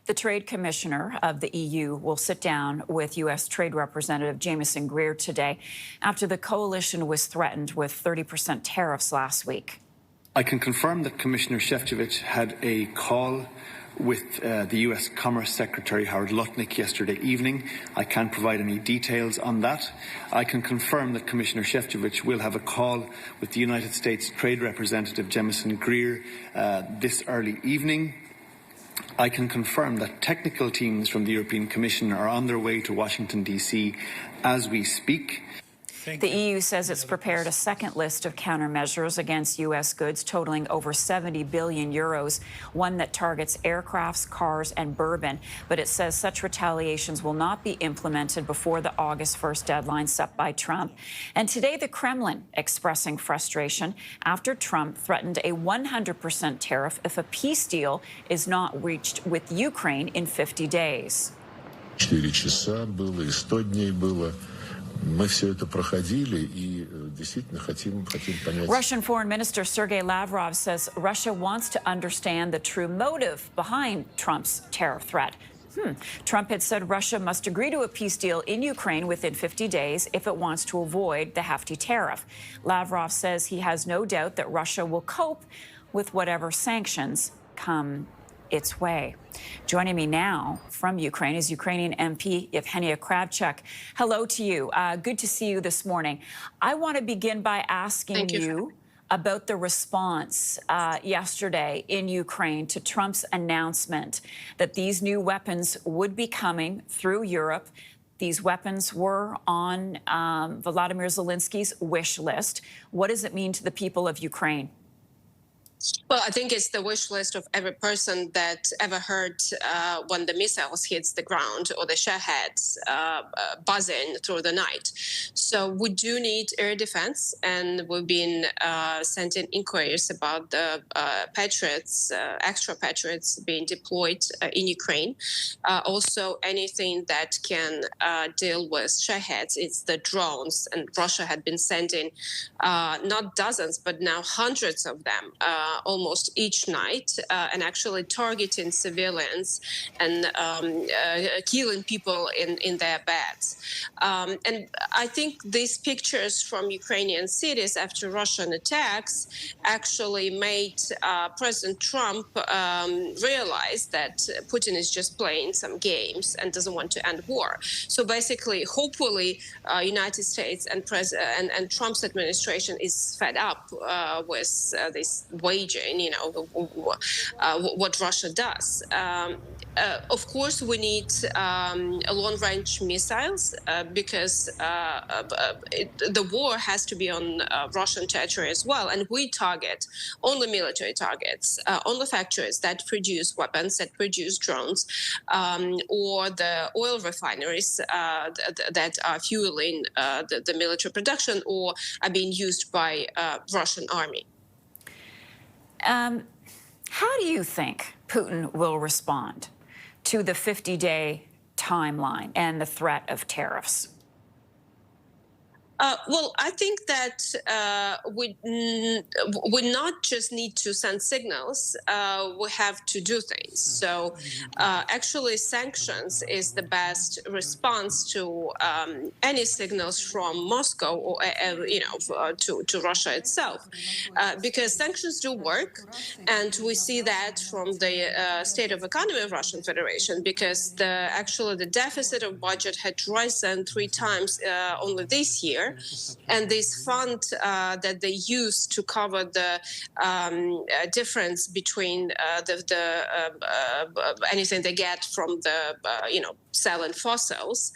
The Trade Commissioner of the EU will sit down with U.S. Trade Representative Jameson Greer today after the coalition was threatened with 30% tariffs last week. I can confirm that Commissioner Shevchevich had a call with the U.S. Commerce Secretary Howard Lutnick yesterday evening. I can't provide any details on that. I can confirm that Commissioner Shevchevich will have a call with the United States Trade Representative Jameson Greer this early evening. I can confirm that technical teams from the European Commission are on their way to Washington, D.C. as we speak. The EU says it's prepared a second list of countermeasures against U.S. goods totaling over 70 billion euros, one that targets aircrafts, cars and bourbon. But it says such retaliations will not be implemented before the August 1st deadline set by Trump. And today, the Kremlin expressing frustration after Trump threatened a 100% tariff if a peace deal is not reached with Ukraine in 50 days. 4 часа было, и 100 дней было. Мы все это проходили и действительно хотим понять. Russian Foreign Minister Sergei Lavrov says Russia wants to understand the true motive behind Trump's tariff threat. Trump had said Russia must agree to a peace deal in Ukraine within 50 days if it wants to avoid the hefty tariff. Lavrov says he has no doubt that Russia will cope with whatever sanctions come its way. Joining me now from Ukraine is Ukrainian MP Yevhenniia Kravchuk. Hello to you. Good to see you this morning. I want to begin by asking you about the response yesterday in Ukraine to Trump's announcement that these new weapons would be coming through Europe. These weapons were on Volodymyr Zelensky's wish list. What does it mean to the people of Ukraine? Well, I think it's the wish list of every person that ever heard when the missiles hits the ground or the Shaheds buzzing through the night. So we do need air defense, and we've been sending inquiries about the Patriots, extra Patriots being deployed in Ukraine. Also, anything that can deal with Shaheds, it's the drones, and Russia had been sending not dozens, but now hundreds of them almost each night, and actually targeting civilians and killing people in their beds. And I think these pictures from Ukrainian cities after Russian attacks actually made President Trump realize that Putin is just playing some games and doesn't want to end war. So basically, hopefully, United States and Trump's administration is fed up with this waging, what Russia does. Of course, we need long-range missiles because the war has to be on Russian territory as well. And we target only military targets, only factories that produce weapons, that produce drones, or the oil refineries that are fueling the military production or are being used by Russian army. How do you think Putin will respond to the 50-day timeline and the threat of tariffs? Well, I think that we not just need to send signals, we have to do things. So actually, sanctions is the best response to any signals from Moscow or, to Russia itself. Because sanctions do work, and we see that from the state of economy of Russian Federation, because the deficit of budget had risen 3 times only this year. And this fund that they use to cover the difference between anything they get from the selling fossils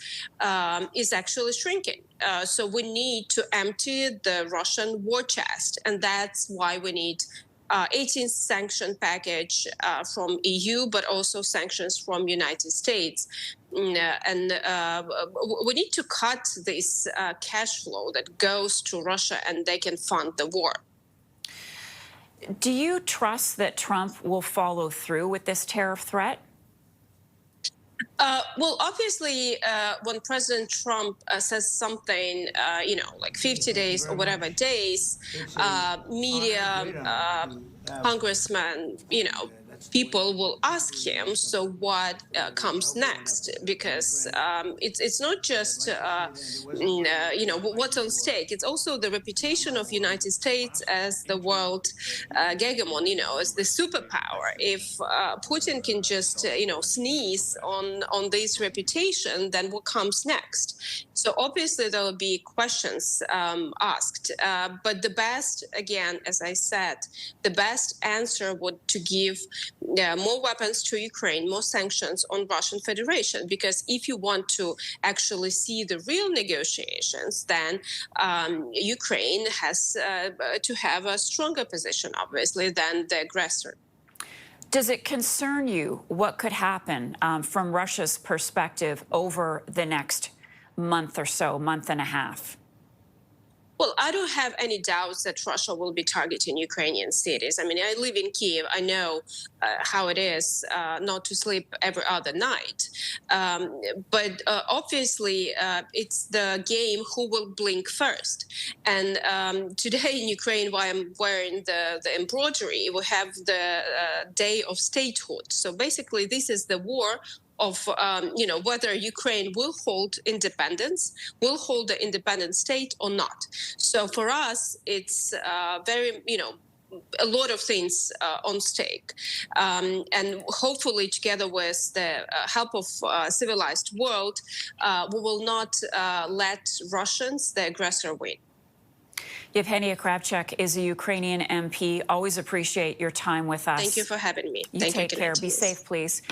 is actually shrinking. So we need to empty the Russian war chest, and that's why we need 18th sanction package from EU, but also sanctions from United States. And we need to cut this cash flow that goes to Russia, and they can fund the war. Do you trust that Trump will follow through with this tariff threat? Well, obviously, when President Trump says something, like 50 days or whatever days, media, congressmen, people will ask him, so what comes next? Because it's not just what's on stake. It's also the reputation of United States as the world hegemon, as the superpower. If Putin can just sneeze on this reputation, then what comes next? So obviously there will be questions asked. But the best, again, as I said, the best answer would to give more weapons to Ukraine, more sanctions on Russian Federation. Because if you want to actually see the real negotiations, then Ukraine has to have a stronger position, obviously, than the aggressor. Does it concern you what could happen from Russia's perspective over the next month or so, month and a half? Well, I don't have any doubts that Russia will be targeting Ukrainian cities. I mean, I live in Kiev. I know how it is not to sleep every other night. But obviously, it's the game who will blink first. And today in Ukraine, while I'm wearing the embroidery, we have the Day of Statehood. So basically, this is the war of whether Ukraine will hold independence, will hold the independent state or not. So for us, it's very, a lot of things on stake. And hopefully together with the help of civilized world, we will not let Russians, the aggressor, win. Yevhenniia Kravchuk is a Ukrainian MP. Always appreciate your time with us. Thank you for having me. You take care. Be safe, please.